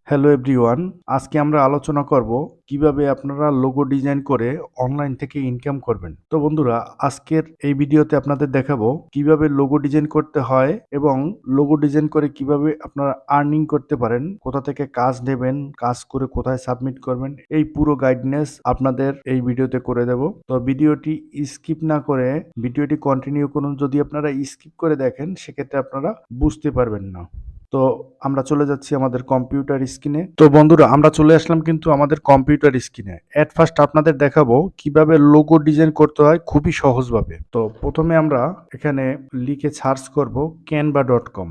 Hello everyone, আজকে আমরা আলোচনা করব কিভাবে আপনারা লোগো ডিজাইন করে অনলাইন থেকে ইনকাম করবেন। তো বন্ধুরা, আজকের এই ভিডিওতে আপনাদের দেখাবো কিভাবে লোগো ডিজাইন করতে হয় এবং লোগো ডিজাইন করে কিভাবে আপনারা আর্নিং করতে পারেন, কোথা থেকে কাজ নেবেন, কাজ করে কোথায় সাবমিট করবেন, এই পুরো গাইডনেস আপনাদের এই ভিডিওতে করে দেব। তো ভিডিওটি স্কিপ না করে ভিডিওটি কন্টিনিউ করুন। যদি আপনারা স্কিপ করে দেখেন সেক্ষেত্রে আপনারা বুঝতে পারবেন না। তো আমরা চলে যাচ্ছি আমাদের কম্পিউটার স্ক্রিনে। তো বন্ধুরা, আমরা চলে আসলাম কিন্তু আমাদের কম্পিউটার স্ক্রিনে। এট ফার্স্ট আপনাদের দেখাবো কিভাবে লোগো ডিজাইন করতে হয় খুবই সহজভাবে। তো প্রথমে আমরা এখানে লিখে সার্চ করব canva.com।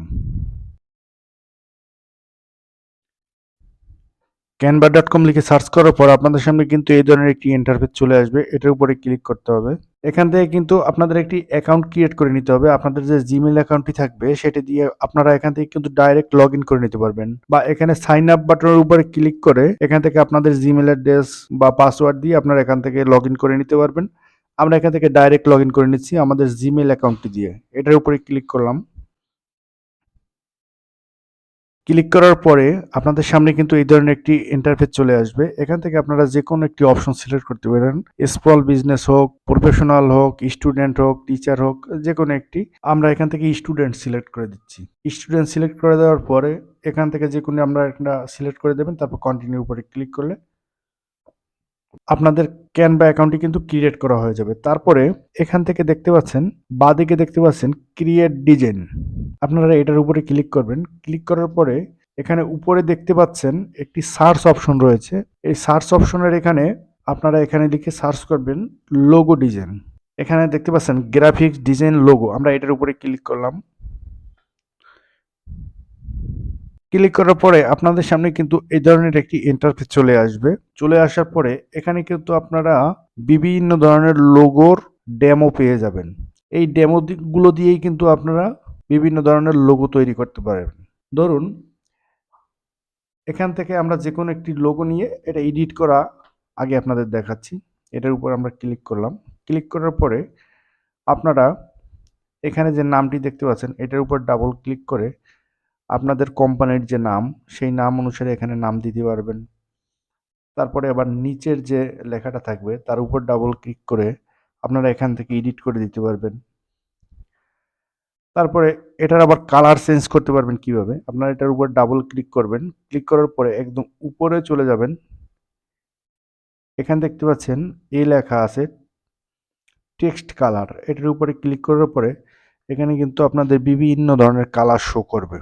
canva.com লিখে সার্চ করার পর আপনাদের সামনে কিন্তু এই ধরনের একটি ইন্টারফেস চলে আসবে। এটার উপরে ক্লিক করতে হবে। এখান থেকে কিন্তু আপনাদের একটি অ্যাকাউন্ট ক্রিয়েট করে নিতে হবে। আপনাদের যে জিমেইল অ্যাকাউন্টটি থাকবে সেটা দিয়ে আপনারা এখান থেকে কিন্তু ডাইরেক্ট লগ ইন করে নিতে পারবেন, বা এখানে সাইন আপ বাটনের উপরে ক্লিক করে এখান থেকে আপনাদের জিমেইল অ্যাড্রেস বা পাসওয়ার্ড দিয়ে আপনারা এখান থেকে লগ ইন করে নিতে পারবেন। আমরা এখান থেকে ডাইরেক্ট লগ ইন করে নিচ্ছি আমাদের জিমেইল অ্যাকাউন্টটি দিয়ে। এটার উপরে ক্লিক করলাম। ক্লিক করার পরে আপনাদের সামনে কিন্তু এই ধরনের একটি ইন্টারফেস চলে আসবে। এখান থেকে আপনারা যে কোনো একটি অপশন সিলেক্ট করতে পারেন। স্মল বিজনেস হোক, প্রফেশনাল হোক, স্টুডেন্ট হোক, টিচার হোক, যে কোনো একটি। আমরা এখান থেকে স্টুডেন্ট সিলেক্ট করে দিচ্ছি। স্টুডেন্ট সিলেক্ট করে দেওয়ার পরে এখান থেকে যে কোনো আমরা একটা সিলেক্ট করে দেবেন, তারপর কন্টিনিউ উপরে ক্লিক করলে আপনাদের ক্যানভা অ্যাকাউন্টটি কিন্তু ক্রিয়েট করা হয়ে যাবে। তারপরে এখান থেকে দেখতে পাচ্ছেন, বাঁদিকে দেখতে পাচ্ছেন ক্রিয়েট ডিজাইন। আপনারা এটার উপরে ক্লিক করবেন। ক্লিক করার পরে এখানে উপরে দেখতে পাচ্ছেন একটি সার্চ অপশন রয়েছে। এই সার্চ অপশনের এখানে আপনারা এখানে লিখে সার্চ করবেন লোগো ডিজাইন। এখানে দেখতে পাচ্ছেন গ্রাফিক্স ডিজাইন লোগো। আমরা এটার উপরে ক্লিক করলাম। ক্লিক করার পরে আপনাদের সামনে কিন্তু এই ধরনের একটি ইন্টারফেস চলে আসবে। চলে আসার পরে এখানে কিন্তু আপনারা বিভিন্ন ধরনের লোগোর ডেমো পেয়ে যাবেন। এই ডেমো গুলো দিয়েই কিন্তু আপনারা বিভিন্ন ধরনের লোগো তৈরি করতে পারেন। ধরুন, এখান থেকে আমরা যে কোনো একটি লোগো নিয়ে এটা এডিট করা আগে আপনাদের দেখাচ্ছি। এটার উপর আমরা ক্লিক করলাম। ক্লিক করার পরে আপনারা এখানে যে নামটি দেখতে পাচ্ছেন এটার উপর ডাবল ক্লিক করে আপনাদের কোম্পানির যে নাম সেই নাম অনুসারে এখানে নাম দিতে পারবেন। তারপরে আবার নিচের যে লেখাটা থাকবে তার উপর ডাবল ক্লিক করে আপনারা এখান থেকে এডিট করে দিতে পারবেন। তারপরে এটার আবার কালার চেঞ্জ করতে পারবেন কিভাবে। আপনারা এটার উপর ডাবল ক্লিক করবেন। ক্লিক করার পরে একদম উপরে চলে যাবেন। এখানে দেখতে পাচ্ছেন এই লেখা আছে টেক্সট কালার। এটার উপরে ক্লিক করার পরে এখানে কিন্তু আপনাদের বিভিন্ন ধরনের কালার শো করবে,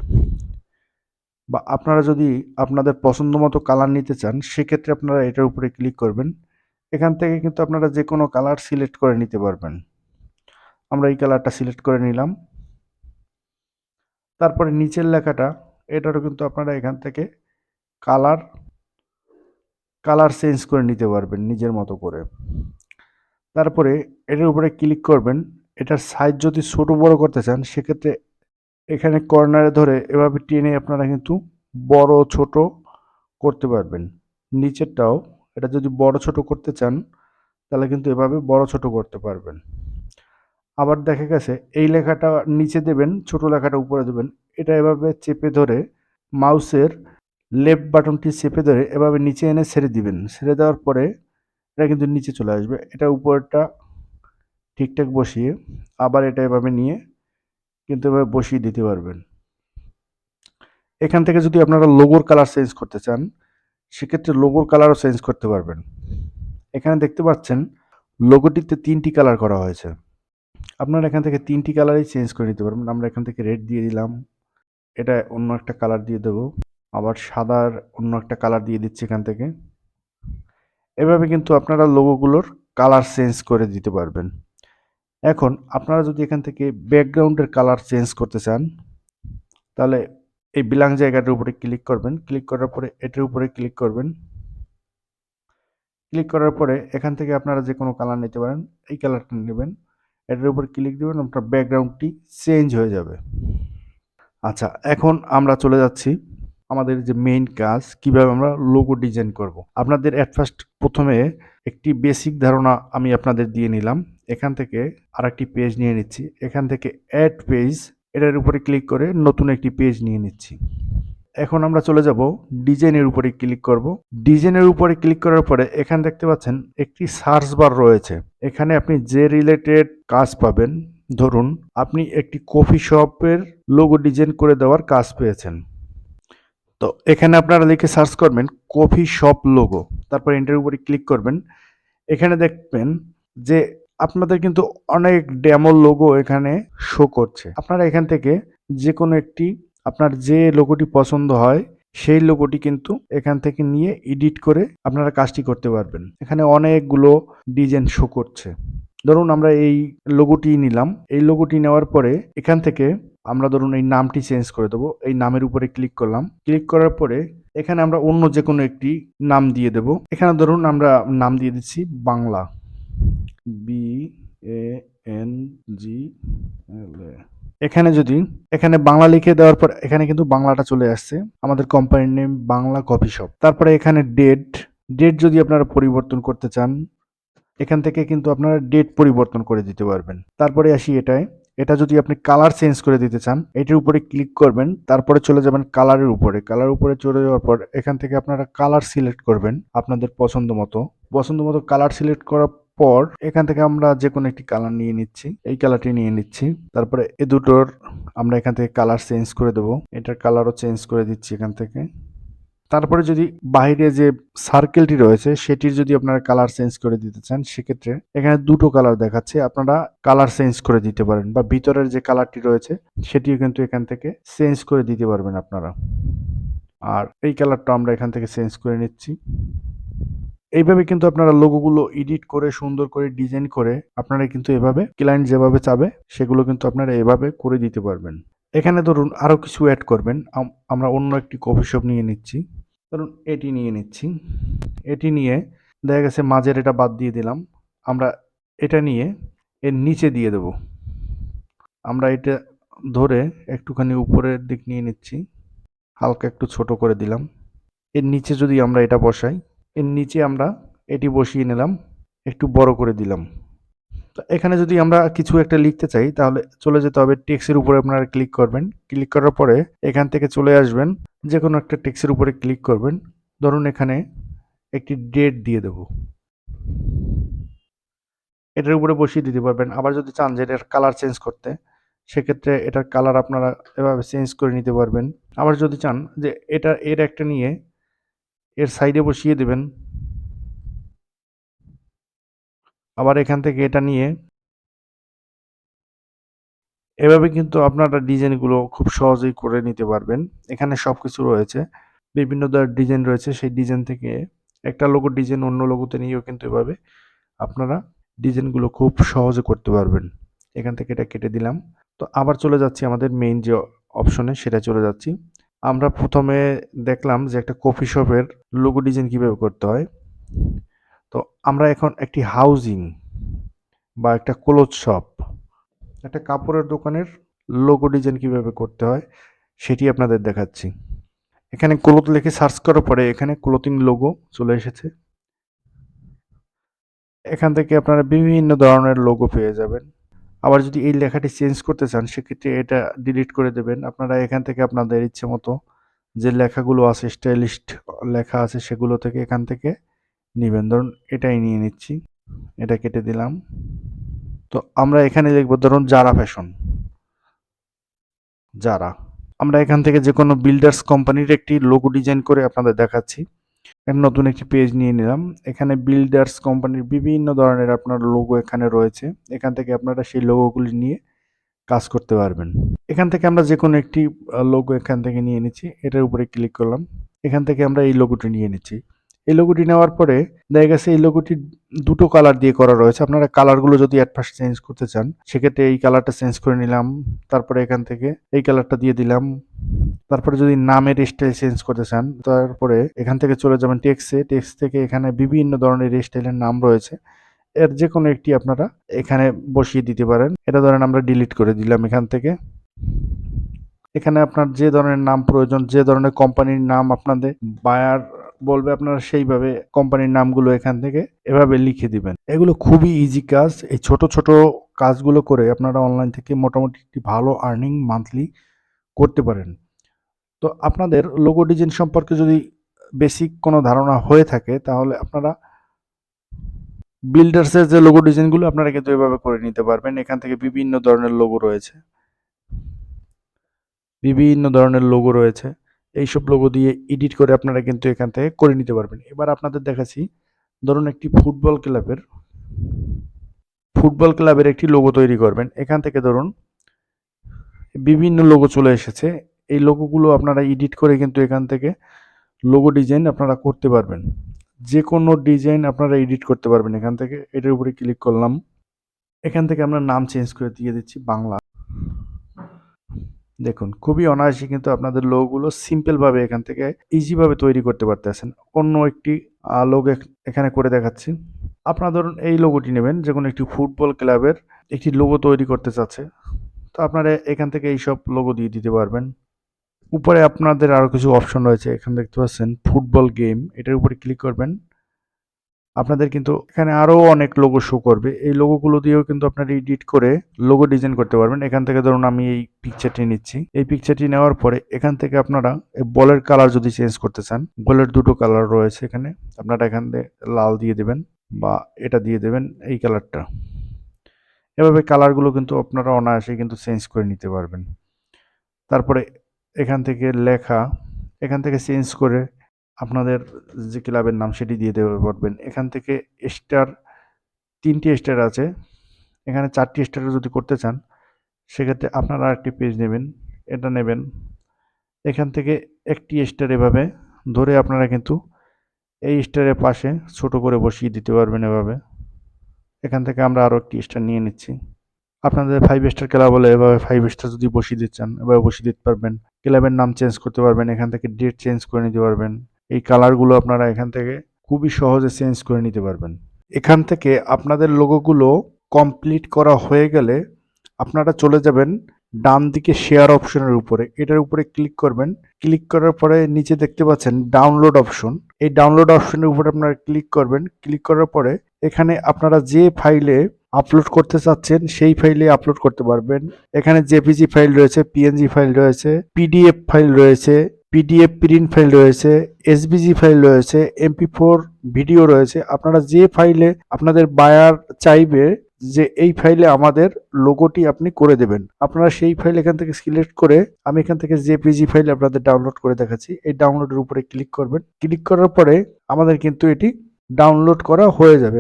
বা আপনারা যদি আপনাদের পছন্দ মতো কালার নিতে চান সেক্ষেত্রে আপনারা এটার উপরে ক্লিক করবেন। এখান থেকে কিন্তু আপনারা যে কোনো কালার সিলেক্ট করে নিতে পারবেন। আমরা এই কালারটা সিলেক্ট করে নিলাম। তারপরে নিচের লেখাটা এটারও কিন্তু আপনারা এখান থেকে কালার কালার চেঞ্জ করে নিতে পারবেন নিজের মতো করে। তারপরে এটার উপরে ক্লিক করবেন। এটার সাইজ যদি ছোট বড় করতে চান সেক্ষেত্রে এখানে কর্নারে ধরে এভাবে টেনে আপনারা কিন্তু বড় ছোট করতে পারবেন। নিচেরটাও এটা যদি বড় ছোট করতে চান তাহলে কিন্তু এভাবে বড় ছোট করতে পারবেন। আবার দেখা গেছে এই লেখাটা নিচে দেবেন, ছোট লেখাটা উপরে দেবেন। এটা এভাবে চেপে ধরে মাউসের লেফট বাটনটি চেপে ধরে এভাবে নিচে এনে ছেড়ে দিবেন। ছেড়ে দেওয়ার পরে এটা কিন্তু নিচে চলে আসবে। এটা উপরটা ঠিকঠাক বসিয়ে আবার এটা এভাবে নিয়ে কিন্তু এভাবে বসিয়ে দিতে পারবেন। এখান থেকে যদি আপনারা লোগোর কালার চেঞ্জ করতে চান সেক্ষেত্রে লোগোর কালারও চেঞ্জ করতে পারবেন। এখানে দেখতে পাচ্ছেন লোগোটিতে 3টি কালার করা হয়েছে। আপনারা এখান থেকে 3টি কালারই চেঞ্জ করে নিতে পারবেন। আমরা এখান থেকে রেড দিয়ে দিলাম। এটা অন্য একটা কালার দিয়ে দেব। আবার সাদার অন্য একটা কালার দিয়ে দিচ্ছি এখান থেকে। এভাবে কিন্তু আপনারা লোগোগুলোর কালার চেঞ্জ করে দিতে পারবেন। এখন আপনারা যদি এখান থেকে ব্যাকগ্রাউন্ডের কালার চেঞ্জ করতে চান তাহলে এই ব্ল্যাঙ্ক জায়গাটার উপরে ক্লিক করবেন। ক্লিক করার পরে এটার উপরে ক্লিক করবেন। ক্লিক করার পরে এখান থেকে আপনারা যে কোনো কালার নিতে পারেন। এই কালারটা নেবেন। এটার উপর ক্লিক দিবেন, আপনার ব্যাকগ্রাউন্ডটি চেঞ্জ হয়ে যাবে। আচ্ছা, এখন আমরা চলে যাচ্ছি আমাদের যে মেইন কাজ, কিভাবে আমরা লোগো ডিজাইন করব। আপনাদের এট ফার্স্ট প্রথমে একটি বেসিক ধারণা আমি আপনাদের দিয়ে নিলাম। এখান থেকে আরেকটি পেজ নিয়ে নিচ্ছি। এখান থেকে অ্যাড পেজ এটার উপরে ক্লিক করে নতুন একটি পেজ নিয়ে নিচ্ছি। এখন আমরা চলে যাব ডিজাইনের উপরে ক্লিক করব। ডিজাইনের উপরে ক্লিক করার পরে এখানে দেখতে পাচ্ছেন একটি সার্চ বার রয়েছে। এখানে আপনি যে রিলেটেড কাজ পাবেন, ধরুন আপনি একটি কফি শপের লোগো ডিজাইন করে দেওয়ার কাজ পেয়েছেন, তো এখানে আপনারা লিখে সার্চ করবেন কফি শপ লোগো, তারপর এন্টার উপরে ক্লিক করবেন। এখানে দেখবেন যে আপনাদের কিন্তু অনেক ডেমো লোগো এখানে শো করছে। আপনারা এখান থেকে যে কোনো একটি আপনার যে লোগোটি পছন্দ হয় সেই লোগোটি কিন্তু এখান থেকে নিয়ে এডিট করে আপনারা কাজটি করতে পারবেন। এখানে অনেকগুলো ডিজাইন শো করছে। ধরুন আমরা এই লোগোটি নিলাম। এই লোগোটি নেওয়ার পরে এখান থেকে আমরা ধরুন এই নামটি চেঞ্জ করে দেবো। এই নামের উপরে ক্লিক করলাম। ক্লিক করার পরে এখানে আমরা অন্য যে কোনো একটি নাম দিয়ে দেব। এখানে ধরুন আমরা নাম দিয়ে দিচ্ছি বাংলা, BANGLA। এখানে বাংলা লিখে দেওয়ার পর এখানে কিন্তু বাংলাটা চলে আসছে, আমাদের কোম্পানির নেম বাংলা কফি শপ। তারপরে এখানে ডেট যদি আপনারা পরিবর্তন করতে চান এখান থেকে কিন্তু আপনারা ডেট পরিবর্তন করে দিতে পারবেন। তারপরে আসি এটা যদি আপনি কালার চেঞ্জ করে দিতে চান এটির উপরে ক্লিক করবেন, তারপরে চলে যাবেন কালারের উপরে। কালার উপরে চলে যাওয়ার পর এখান থেকে আপনারা কালার সিলেক্ট করবেন আপনাদের পছন্দ মতো কালার সিলেক্ট করার পর এখান থেকে আমরা যে কোনো একটি কালার নিয়ে নিচ্ছি, এই কালারটি নিয়ে নিচ্ছি। তারপরে এ দুটোর আমরা এখান থেকে কালার চেঞ্জ করে দেবো, এটার কালারও চেঞ্জ করে দিচ্ছি এখান থেকে। তারপরে যদি বাইরে যে সার্কেলটি রয়েছে সেটির যদি আপনারা কালার চেঞ্জ করে দিতে চান সেক্ষেত্রে এখানে দুটো কালার দেখাচ্ছে, আপনারা কালার চেঞ্জ করে দিতে পারেন, বা ভিতরের যে কালারটি রয়েছে সেটিও কিন্তু এখান থেকে চেঞ্জ করে দিতে পারবেন আপনারা। আর এই কালারটা আমরা এখান থেকে চেঞ্জ করে নিচ্ছি। এইভাবে কিন্তু আপনারা লোগোগুলো এডিট করে সুন্দর করে ডিজাইন করে আপনারা কিন্তু এভাবে ক্লায়েন্ট যেভাবে চাবে সেগুলো কিন্তু আপনারা এভাবে করে দিতে পারবেন। এখানে ধরুন আরো কিছু অ্যাড করবেন, আমরা অন্য একটি কফি শপ নিয়ে নিচ্ছি। ধরুন এটি নিয়ে নিচ্ছি। এটি নিয়ে দেখা গেছে মাঝের এটা বাদ দিয়ে দিলাম, আমরা এটা নিয়ে এর নিচে দিয়ে দেব। আমরা এটা ধরে একটুখানি উপরের দিক নিয়ে নিচ্ছি, হালকা একটু ছোট করে দিলাম। এর নিচে যদি আমরা এটা বসাই, এর নিচে আমরা এটি বসিয়ে নিলাম, একটু বড় করে দিলাম। তো এখানে যদি আমরা কিছু একটা লিখতে চাই তাহলে চলে যেতে হবে টেক্সটের উপরে, আপনারা ক্লিক করবেন। ক্লিক করার পরে এখান থেকে চলে আসবেন, যে কোনো একটা টেক্সটের উপরে ক্লিক করবেন। ধরুন এখানে একটি ডেট দিয়ে দেব, এটার উপরে বসিয়ে দিতে পারবেন। আবার যদি চান যে এটার কালার চেঞ্জ করতে সেক্ষেত্রে এটার কালার আপনারা এভাবে চেঞ্জ করে নিতে পারবেন। আবার যদি চান যে এর একটা নিয়ে এর সাইডে বসিয়ে দেবেন, আবার এখান থেকে এটা নিয়ে এভাবে কিন্তু আপনারা ডিজাইনগুলো খুব সহজেই করে নিতে পারবেন। এখানে সবকিছু রয়েছে, বিভিন্ন ধরনের ডিজাইন রয়েছে, সেই ডিজাইন থেকে একটা লোগো ডিজাইন অন্য লোগোতে নিয়েও কিন্তু এভাবে আপনারা ডিজাইনগুলো খুব সহজে করতে পারবেন। এখান থেকে এটা কেটে দিলাম। তো আবার চলে যাচ্ছি আমাদের মেইন যে অপশনে, সেটা চলে যাচ্ছি। আমরা প্রথমে দেখলাম যে একটা কফি শপের লোগো ডিজাইন কিভাবে করতে হয়। তো আমরা এখন একটি হাউজিং বা একটা ক্লোথ শপ, একটা কাপড়ের দোকানের লোগো ডিজাইন কিভাবে করতে হয় সেটি আপনাদের দেখাচ্ছি। এখানে ক্লোথ লিখে সার্চ করার পরে এখানে ক্লোথিং লোগো চলে এসেছে। এখান থেকে আপনারা বিভিন্ন ধরনের লোগো পেয়ে যাবেন। আবার যদি এই লেখাটি চেঞ্জ করতে চান সেক্ষেত্রে এটা ডিলিট করে দেবেন। আপনারা এখান থেকে আপনাদের ইচ্ছে মতো যে লেখাগুলো আছে, স্টাইলিস্ট লেখা আছে, সেগুলো থেকে এখান থেকে নেবেন। ধরুন এটাই নিয়ে নিচ্ছি, এটা কেটে দিলাম। তো আমরা এখানে লিখবো ধরুন জারা ফ্যাশন, জারা। আমরা এখান থেকে যে কোনো বিল্ডার্স কোম্পানির একটি লোগো ডিজাইন করে আপনাদের দেখাচ্ছি। নতুন একটি পেজ নিয়ে নিলাম। এখানে বিল্ডার্স কোম্পানির বিভিন্ন ধরনের আপনার লোগো এখানে রয়েছে, এখান থেকে আপনারা সেই লোগোগুলি নিয়ে কাজ করতে পারবেন। এখান থেকে আমরা যে কোনো একটি লোগো এখান থেকে নিয়ে নিচ্ছি, এটার উপরে ক্লিক করলাম। এখান থেকে আমরা এই লোগোটি নিয়ে নিচ্ছি। এই লোগোটি নেওয়ার পরে দেখা গেছে এই লোগোটি দুটো কালার দিয়ে করা রয়েছে, আপনারা কালারগুলো যদি অ্যাট ফার্স্ট চেঞ্জ করতে চান সেক্ষেত্রে এই কালারটা চেঞ্জ করে নিলাম। তারপরে এখান থেকে এই কালারটা দিয়ে দিলাম। তারপরে যদি নামের স্টাইল চেঞ্জ করতে চান তারপরে এখান থেকে চলে যাবেন টেক্সট থেকে এখানে বিভিন্ন ধরনের স্টাইলের নাম রয়েছে, এর যে কোনো একটি আপনারা এখানে বসিয়ে দিতে পারেন। এটা ধরেন আমরা ডিলিট করে দিলাম এখান থেকে। এখানে আপনার যে ধরনের নাম প্রয়োজন, যে ধরনের কোম্পানির নাম আপনাদের বায়ার বলবে আপনারা সেইভাবে কোম্পানির নামগুলো এখান থেকে এভাবে লিখে দিবেন। এগুলো খুবই ইজি কাজ। এই ছোট ছোট কাজগুলো করে আপনারা অনলাইন থেকে মোটামুটি একটি ভালো আর্নিং মান্থলি করতে পারেন। তো আপনাদের লোগো ডিজাইন সম্পর্কে যদি বেসিক কোনো ধারণা হয়ে থাকে তাহলে আপনারা বিল্ডার্সের যে লোগো ডিজাইনগুলো আপনারা কিন্তু এভাবে করে নিতে পারবেন। এখান থেকে বিভিন্ন ধরনের লোগো রয়েছে, বিভিন্ন ধরনের লোগো রয়েছে। এইসব লোগো দিয়ে এডিট করে আপনারা কিন্তু এখান থেকে করে নিতে পারবেন। এবার আপনাদের দেখাচ্ছি, ধরুন একটি ফুটবল ক্লাবের একটি লোগো তৈরি করবেন। এখান থেকে ধরুন বিভিন্ন লোগো চলে এসেছে। এই লোগোগুলো আপনারা এডিট করে কিন্তু এখান থেকে লোগো ডিজাইন আপনারা করতে পারবেন। যে কোনো ডিজাইন আপনারা এডিট করতে পারবেন এখান থেকে। এটার উপরে ক্লিক করলাম। এখান থেকে আমরা নাম চেঞ্জ করে দিয়ে দিচ্ছি বাংলা। দেখুন খুবই অনায়াসে কিন্তু আপনাদের লোগোগুলো সিম্পলভাবে এখান থেকে ইজিভাবে তৈরি করতে পারতেছেন। অন্য একটি লোগো এখানে করে দেখাচ্ছি। আপনারা ধরুন এই লোগোটি নেবেন, যে কোনো একটি ফুটবল ক্লাবের একটি লোগো তৈরি করতে চাচ্ছে, তো আপনারা এখান থেকে এইসব লোগো দিয়ে দিতে পারবেন। উপরে আপনাদের আরও কিছু অপশন রয়েছে, এখানে দেখতে পাচ্ছেন ফুটবল গেম, এটার উপরে ক্লিক করবেন। আপনাদের কিন্তু এখানে আরও অনেক লোগো শো করবে। এই লোগোগুলো দিয়েও কিন্তু আপনারা এডিট করে লোগো ডিজাইন করতে পারবেন। এখান থেকে ধরুন আমি এই পিকচারটি নিচ্ছি। এই পিকচারটি নেওয়ার পরে এখান থেকে আপনারা এই বলের কালার যদি চেঞ্জ করতে চান, বলের দুটো কালার রয়েছে এখানে, আপনারা এখান থেকে লাল দিয়ে দেবেন বা এটা দিয়ে দেবেন, এই কালারটা। এভাবে কালারগুলো কিন্তু আপনারা অনায়াসে কিন্তু চেঞ্জ করে নিতে পারবেন। তারপরে এখান থেকে লেখা, এখান থেকে চেঞ্জ করে আপনাদের যে ক্লাবের নাম সেটি দিয়ে দিতে পারবেন। এখান থেকে স্টার, 3টি স্টার আছে, এখানে 4টি স্টার যদি করতে চান সেক্ষেত্রে আপনারা আরেকটি পেজ নেবেন, এটা নেবেন। এখান থেকে একটি স্টার এভাবে ধরে আপনারা কিন্তু এই স্টারের পাশে ছোট করে বসিয়ে দিতে পারবেন এভাবে। এখান থেকে আমরা আরও একটি স্টার নিয়ে নিচ্ছি। আপনাদের 5 স্টার ক্লাব হলে এভাবে 5 স্টার যদি বসিয়ে দিতে চান এভাবে বসিয়ে দিতে পারবেন। ক্লাবের নাম চেঞ্জ করতে পারবেন, এখান থেকে ডেট চেঞ্জ করে নিতে পারবেন। এই কালারগুলো আপনারা এখান থেকে খুবই সহজে চেঞ্জ করে নিতে পারবেন। এখান থেকে আপনাদের লোগোগুলো কমপ্লিট করা হয়ে গেলে আপনারা চলে যাবেন ডান দিকে শেয়ার অপশনের উপরে, এটার উপরে ক্লিক করবেন। ক্লিক করার পরে নিচে দেখতে পাচ্ছেন ডাউনলোড অপশন, এই ডাউনলোড অপশনের উপরে আপনারা ক্লিক করবেন। ক্লিক করার পরে এখানে আপনারা যে ফাইলে আপলোড করতে চাচ্ছেন সেই ফাইলে আপলোড করতে পারবেন। এখানে জেপিজি ফাইল রয়েছে, পিএনজি ফাইল রয়েছে, পিডিএফ ফাইল রয়েছে, পিডিএফ প্রিন্ট ফাইল রয়েছে, এসভিজি ফাইল রয়েছে, এমপি4 ভিডিও রয়েছে। আপনারা যে ফাইলে আপনাদের বায়ার চাইবে যে এই ফাইলে আমাদের লোগোটি আপনি করে দেবেন, আপনারা সেই ফাইল এখান থেকে সিলেক্ট করে, আমি এখান থেকে জেপিজি ফাইল আপনাদের ডাউনলোড করে দেখাচ্ছি। এই ডাউনলোডের উপরে ক্লিক করবেন। ক্লিক করার পরে আমাদের কিন্তু এটি ডাউনলোড করা হয়ে যাবে।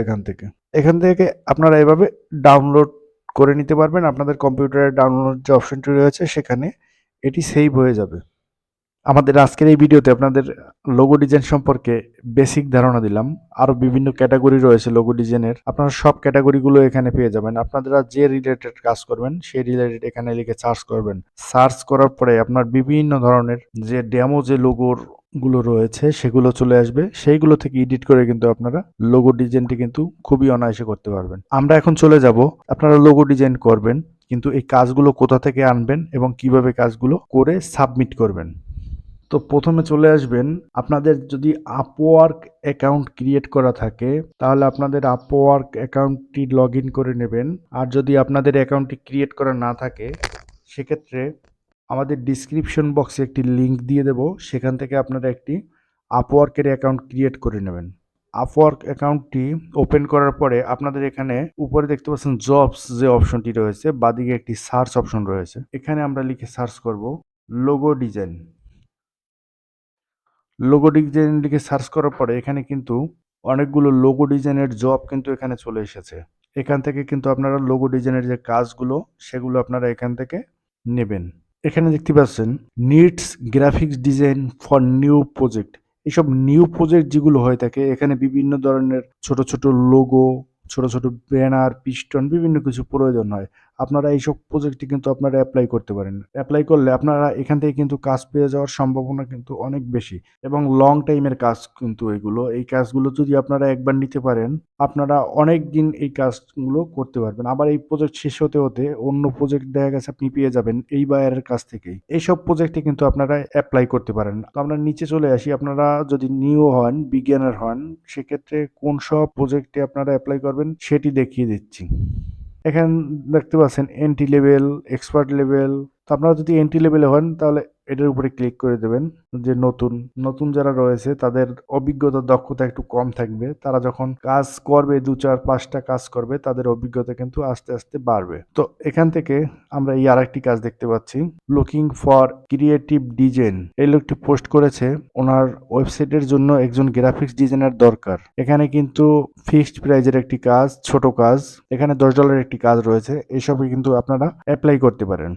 এখান থেকে আপনারা এভাবে ডাউনলোড করে নিতে পারবেন। আপনাদের কম্পিউটারে ডাউনলোড যে অপশনটি রয়েছে সেখানে এটি সেভ হয়ে যাবে। আমাদের আজকের এই ভিডিওতে আপনাদের লোগো ডিজাইন সম্পর্কে বেসিক ধারণা দিলাম। আরও বিভিন্ন ক্যাটাগরি রয়েছে লোগো ডিজাইনের, আপনারা সব ক্যাটাগরিগুলো এখানে পেয়ে যাবেন। আপনারা যে রিলেটেড কাজ করবেন সেই রিলেটেড এখানে লিখে সার্চ করবেন। সার্চ করার পরে আপনার বিভিন্ন ধরনের যে ডেমো যে লোগোর গুলো রয়েছে সেগুলো চলে আসবে, সেইগুলো থেকে এডিট করে কিন্তু আপনারা লোগো ডিজাইনটি কিন্তু খুবই অনায়াসে করতে পারবেন। আমরা এখন চলে যাব, আপনারা লোগো ডিজাইন করবেন কিন্তু এই কাজগুলো কোথা থেকে আনবেন এবং কিভাবে কাজগুলো করে সাবমিট করবেন। তো প্রথমে চলে আসবেন, আপনাদের যদি আপওয়ার্ক অ্যাকাউন্ট ক্রিয়েট করা থাকে তাহলে আপনাদের আপওয়ার্ক অ্যাকাউন্টটি লগ ইন করে নেবেন। আর যদি আপনাদের অ্যাকাউন্টটি ক্রিয়েট করা না থাকে সেক্ষেত্রে আমাদের ডিসক্রিপশন বক্সে একটি লিঙ্ক দিয়ে দেব, সেখান থেকে আপনারা একটি আপওয়ার্কের অ্যাকাউন্ট ক্রিয়েট করে নেবেন। আপওয়ার্ক অ্যাকাউন্টটি ওপেন করার পরে আপনাদের এখানে উপরে দেখতে পাচ্ছেন জবস যে অপশনটি রয়েছে, বাদিকে একটি সার্চ অপশন রয়েছে, এখানে আমরা লিখে সার্চ করব লোগো ডিজাইন। লোগো ডিজাইন লিখে সার্চ করার পরে এখানে কিন্তু অনেকগুলো লোগো ডিজাইনের জব কিন্তু এখানে চলে এসেছে। এখান থেকে কিন্তু আপনারা লোগো ডিজাইনের যে কাজগুলো সেগুলো আপনারা এখান থেকে নেবেন। এখানে দেখতে পাচ্ছেন needs graphics design for new project. এইসব নিউ প্রজেক্ট যেগুলো হয়ে থাকে এখানে বিভিন্ন ধরনের ছোট ছোট লোগো, ছোট ছোট ব্যানার, পিস্টন, বিভিন্ন কিছু প্রয়োজন হয়। আপনারা এইসব প্রজেক্টে কিন্তু আপনারা অ্যাপ্লাই করতে পারেন। অ্যাপ্লাই করলে আপনারা এখান থেকে কিন্তু কাজ পেয়ে যাওয়ার সম্ভাবনা কিন্তু অনেক বেশি এবং লং টাইমের কাজ কিন্তু এগুলো। এই কাজগুলো যদি আপনারা একবার নিতে পারেন, আপনারা অনেকদিন এই কাজগুলো করতে পারবেন। আবার এই প্রজেক্ট শেষ হতে, হতে অন্য প্রজেক্ট দেখা গেছে আপনি পেয়ে যাবেন এই বায়ারের কাছ থেকেই। এইসব প্রজেক্টে কিন্তু আপনারা এপ্লাই করতে পারেন। তো আমরা নিচে চলে আসি। আপনারা যদি নিউ হন, বিগিনার হন, সেক্ষেত্রে কোন সব প্রজেক্টে আপনারা এপ্লাই করবেন সেটি দেখিয়ে দিচ্ছি। এখানে দেখতে পাচ্ছেন এন্ট্রি লেভেল, এক্সপার্ট লেভেল। তো আপনারা যদি এন্ট্রি লেভেলে হন তাহলে এটার উপরে ক্লিক করে দেবেন। যে নতুন নতুন যারা রয়েছে তাদের অভিজ্ঞতা দক্ষতা একটু কম থাকবে। তারা যখন কাজ করবে ২, ৪, ৫টা কাজ করবে তাদের অভিজ্ঞতা কিন্তু আস্তে আস্তে বাড়বে। তো এখান থেকে আমরা এই আরেকটি কাজ দেখতে পাচ্ছি, লুকিং ফর ক্রিয়েটিভ ডিজাইন। এই লোকটি পোস্ট করেছে ওনার ওয়েবসাইটের জন্য একজন গ্রাফিক্স ডিজাইনার দরকার। এখানে কিন্তু ফিক্সড প্রাইজের একটি কাজ, ছোট কাজ। এখানে $10 একটি কাজ রয়েছে। এসবে কিন্তু আপনারা অ্যাপ্লাই করতে পারেন।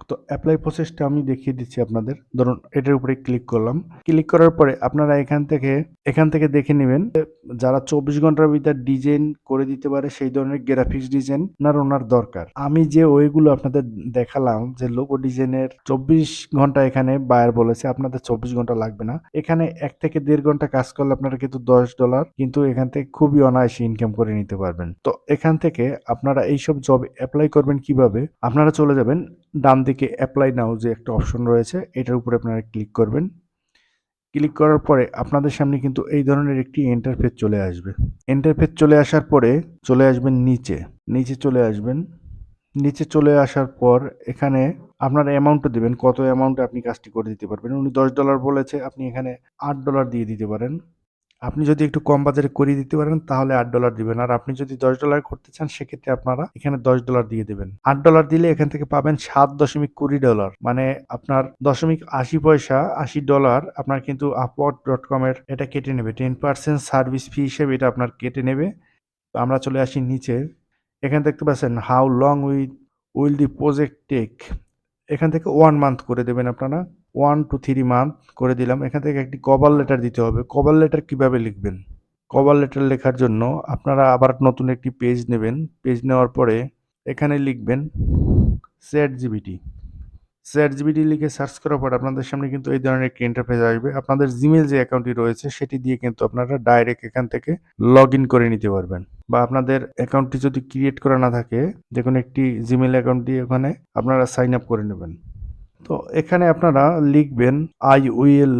তো অ্যাপ্লাই প্রসেসটা আমি দেখিয়ে দিচ্ছি আপনাদের। ধরুন এটার উপরে ক্লিক করলাম। ক্লিক করার পরে আপনারা এখান থেকে দেখে নেবেন যারা 24 ঘন্টার ভিতর ডিজাইন করে দিতে পারে সেই ধরনের গ্রাফিক্স ডিজাইন ওনার দরকার। আমি যে ওইগুলো আপনাদের দেখালাম যে লোগো ডিজাইনের 24 ঘন্টা এখানে বায়ার বলেছে, আপনাদের 24 ঘন্টা লাগবে না। এখানে 1 থেকে 1.5 ঘন্টা কাজ করলে আপনারা কিন্তু $10 কিন্তু এখান থেকে খুবই অনায়াসে ইনকাম করে নিতে পারবেন। তো এখান থেকে আপনারা এইসব জব অ্যাপ্লাই করবেন কিভাবে? আপনারা চলে যাবেন ডান দিকে অ্যাপ্লাই নাও যে একটা অপশন রয়েছে, এটার উপরে আপনারা ক্লিক করবেন। ক্লিক করার পরে আপনাদের সামনে কিন্তু এই ধরনের একটি ইন্টারফেস চলে আসবে। ইন্টারফেস চলে আসার পরে চলে আসবেন নিচে চলে আসবেন। নিচে চলে আসার পর এখানে আপনার অ্যামাউন্টটা দিবেন, কত অ্যামাউন্টে আপনি কাজটি করে দিতে পারবেন। উনি $10 বলেছে, আপনি এখানে $8 দিয়ে দিতে পারেন। আপনি যদি একটু কম বাজারে করিয়ে দিতে পারেন তাহলে $8 দিবেন। আর আপনি যদি $10 করতে চান সেক্ষেত্রে আপনারা এখানে $10 দিয়ে দেবেন। $8 দিলে এখান থেকে পাবেন $7.20, মানে আপনার 0.80 পয়সা, $80 আপনার কিন্তু upwork.com এর এটা কেটে নেবে। 10% সার্ভিস ফি হিসেবে এটা আপনার কেটে নেবে। তো আমরা চলে আসি নিচে। এখানে দেখতে পাচ্ছেন how long will the project take. এখান থেকে 1 মান্থ করে দেবেন আপনারা। 1 to 3 মান্থ করে দিলাম। এখান থেকে একটি কভার লেটার দিতে হবে। কভার লেটার কিভাবে লিখবেন? কভার লেটার লেখার জন্য আপনারা আবার নতুন একটি পেজ নেবেন। পেজ নেওয়ার পরে এখানে লিখবেন চ্যাটজিপিটি। চ্যাটজিপিটি লিখে সার্চ করার পর আপনাদের সামনে কিন্তু এই ধরনের একটি ইন্টারফেস আসবে। আপনাদের জিমেইল যে অ্যাকাউন্টটি রয়েছে সেটি দিয়ে কিন্তু আপনারা ডাইরেক্ট এখান থেকে লগ ইন করে নিতে পারবেন। বা আপনাদের অ্যাকাউন্টটি যদি ক্রিয়েট করা না থাকে, যেকোনো একটি জিমেইল অ্যাকাউন্ট দিয়ে ওখানে আপনারা সাইন আপ করে নেবেন। তো এখানে আপনারা লিখবেন I will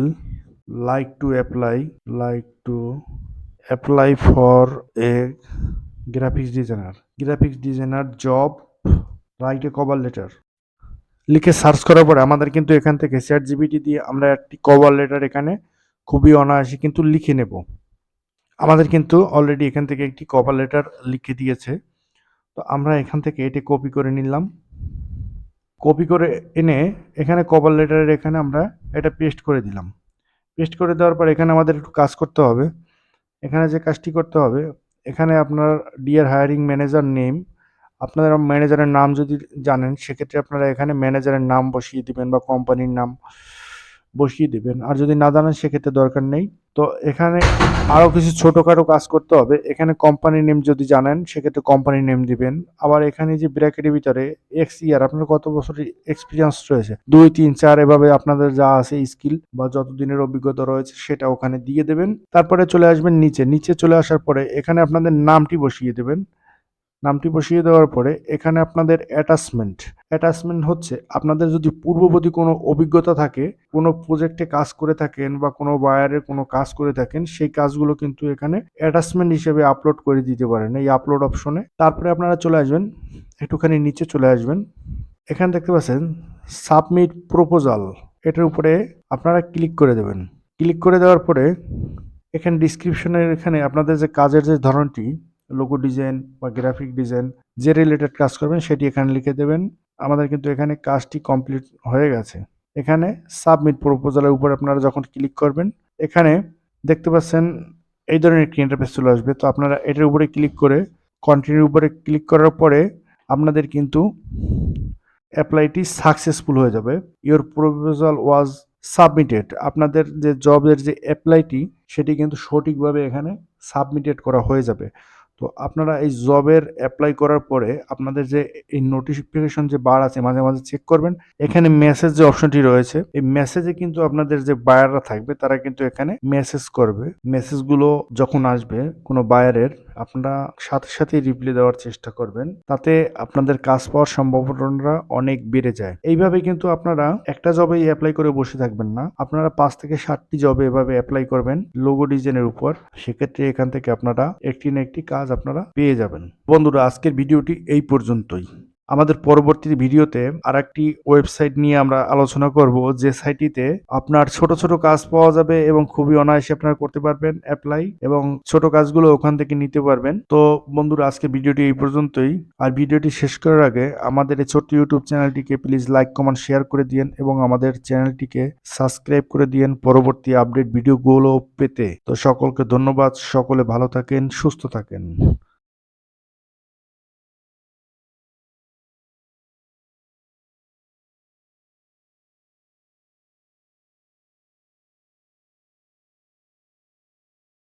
like to apply for a graphics designer job, write a cover letter লিখে সার্চ করার পরে আমাদের কিন্তু এখান থেকে চ্যাটজিপিটি দিয়ে আমরা একটি কভার লেটার এখানে খুবই অনায়াসে কিন্তু লিখে নেব। আমাদের কিন্তু অলরেডি এখান থেকে একটি কভার লেটার লিখে দিয়েছে। তো আমরা এখান থেকে এটি কপি করে নিলাম। কপি করে এনে এখানে কভার লেটারের এখানে আমরা এটা পেস্ট করে দিলাম। পেস্ট করে দেওয়ার পর এখানে আমাদের একটু কাজ করতে হবে। এখানে যে কাজটি করতে হবে, এখানে আপনার ডিয়ার হায়ারিং ম্যানেজার নেম, আপনারা ম্যানেজারের নাম যদি জানেন সেক্ষেত্রে আপনারা এখানে ম্যানেজারের নাম বসিয়ে দিবেন বা কোম্পানির নাম বসিয়ে দিবেন। আর যদি না জানেন সেক্ষেত্রে দরকার নেই। তো এখানে আরও কিছু ছোটোখাটো কাজ করতে হবে। এখানে কোম্পানির নেম যদি জানেন সেক্ষেত্রে কোম্পানির নেম দিবেন। আবার এখানে যে ব্র্যাকেটের ভিতরে এক্স ইয়ার আপনার কত বছরের এক্সপিরিয়েন্স রয়েছে, 2, 3, 4 এভাবে আপনাদের যা আছে স্কিল বা যত দিনের অভিজ্ঞতা রয়েছে সেটা ওখানে দিয়ে দেবেন। তারপরে চলে আসবেন নিচে চলে আসার পরে এখানে আপনাদের নামটি বসিয়ে দেবেন। নামটি বসিয়ে দেওয়ার পরে এখানে আপনাদের অ্যাটাচমেন্ট হচ্ছে আপনাদের যদি পূর্ববর্তী কোনো অভিজ্ঞতা থাকে, কোনো প্রজেক্টে কাজ করে থাকেন বা কোনো বায়ারের কোনো কাজ করে থাকেন, সেই কাজগুলো কিন্তু এখানে অ্যাটাচমেন্ট হিসেবে আপলোড করে দিতে পারেন এই আপলোড অপশনে। তারপরে আপনারা চলে আসবেন, একটুখানি নিচে চলে আসবেন। এখানে দেখতে পাচ্ছেন সাবমিট প্রপোজাল, এটার উপরে আপনারা ক্লিক করে দেবেন। ক্লিক করে দেওয়ার পরে এখানে ডিসক্রিপশনের এখানে আপনাদের যে কাজের যে ধরনটি, লোগো ডিজাইন বা গ্রাফিক ডিজাইন যে রিলেটেড কাজ করবেন সেটি এখানে লিখে দেবেন। আমাদের কিন্তু এখানে কাজটি কমপ্লিট হয়ে গেছে। এখানে সাবমিট প্রপোজালের উপর আপনারা যখন ক্লিক করবেন এখানে দেখতে পাচ্ছেন এই ধরনের একটি ইন্টারফেস চলে আসবে। তো আপনারা এটার উপরে ক্লিক করে কন্টিনিউর উপরে ক্লিক করার পরে আপনাদের কিন্তু অ্যাপ্লাইটি সাকসেসফুল হয়ে যাবে। Your proposal was submitted. আপনাদের যে জবের যে অ্যাপ্লাইটি সেটি কিন্তু সঠিকভাবে এখানে সাবমিটেড করা হয়ে যাবে। তো আপনারা এই জবের এপ্লাই করার পরে আপনাদের যে এই নোটিফিকেশন যে বার আছে মাঝে মাঝে চেক করবেন। এখানে মেসেজ যে অপশনটি রয়েছে এই মেসেজে কিন্তু আপনাদের যে বায়াররা থাকবে তারা কিন্তু এখানে মেসেজ করবে। মেসেজগুলো যখন আসবে কোনো বায়ারের আপনারা সাথে সাথে রিপ্লাই দেওয়ার চেষ্টা করবেন, তাতে আপনাদের কাজ পাওয়ার সম্ভাবনাটা অনেক বেড়ে যায়। এইভাবে কিন্তু আপনারা একটা জবে অ্যাপ্লাই করে বসে থাকবেন না, আপনারা 5 থেকে 7টি জবে এভাবে অ্যাপ্লাই করবেন লোগো ডিজাইনের উপর। সেক্ষেত্রে এখান থেকে আপনারা একটি না একটি কাজ আপনারা পেয়ে যাবেন। বন্ধুরা, আজকের ভিডিওটি এই পর্যন্তই। আমাদের পরবর্তী ভিডিওতে আরেকটি ওয়েবসাইট নিয়ে আমরা আলোচনা করব, যে সাইটটিতে আপনার ছোট ছোট কাজ পাওয়া যাবে এবং খুবই অনায়াসে আপনারা করতে পারবেন অ্যাপ্লাই, এবং ছোট কাজগুলো ওখান থেকে নিতে পারবেন। তো বন্ধুরা, আজকে ভিডিওটি এই পর্যন্তই। আর ভিডিওটি শেষ করার আগে আমাদের এই ছোট্ট ইউটিউব চ্যানেলটিকে প্লিজ লাইক কমেন্ট শেয়ার করে দিয়েন এবং আমাদের চ্যানেলটিকে সাবস্ক্রাইব করে দিয়েন পরবর্তী আপডেট ভিডিওগুলো পেতে। তো সকলকে ধন্যবাদ, সকলে ভালো থাকেন, সুস্থ থাকেন।